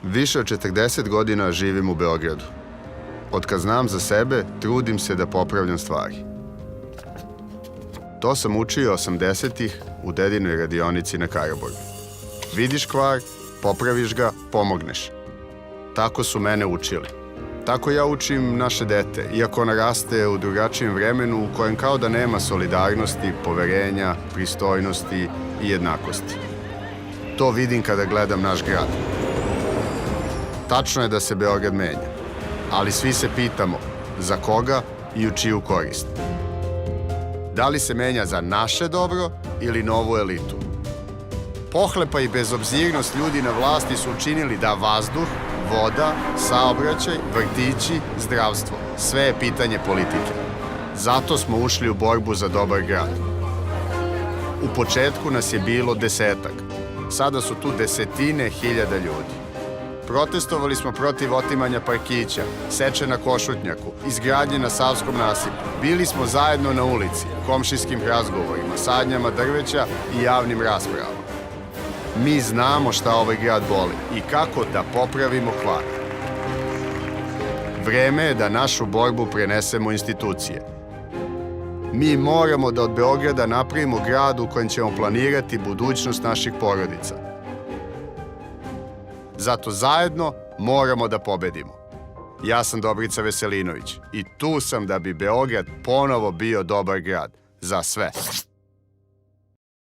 Više od 40 godina živim u Beogradu. Od kad znam za sebe, trudim se da popravljam stvari. To sam učio 80-ih u dedinoj radionici na Karaburmi. Vidiš kvar, popraviš ga, pomogneš. Tako su mene učili. Tako ja učim naše dete, iako ona raste u drugačijem vremenu u kojem kao da nema solidarnosti, poverenja, pristojnosti i jednakosti. To vidim kada gledam naš grad. Tačno je da se Beograd menja, ali svi se pitamo za koga i u čiju korist. Da li se menja za naše dobro ili novu elitu? Pohlepa i bezobzirnost ljudi na vlasti su učinili da vazduh, voda, saobraćaj, vrtići, zdravstvo, sve je pitanje politike. Zato smo ušli u borbu za dobar grad. U početku nas je bilo 10-ak. Sada su tu desetine hiljada ljudi. Protestovali smo protiv otimanja parkića, seče na Košutnjaku, izgradnje na Savskom nasipu. Bili smo zajedno na ulici, komšijskim razgovorima, sadnjama drveća i javnim raspravama. Mi znamo šta ovaj grad boli i kako da popravimo kvar. Vreme je da našu borbu prenesemo u institucije. Mi moramo da od Beograda napravimo grad u kojem ćemo planirati budućnost naših porodica. Zato zajedno moramo da pobedimo. Ja sam Dobrica Veselinović i tu sam da bi Beograd ponovo bio dobar grad za sve.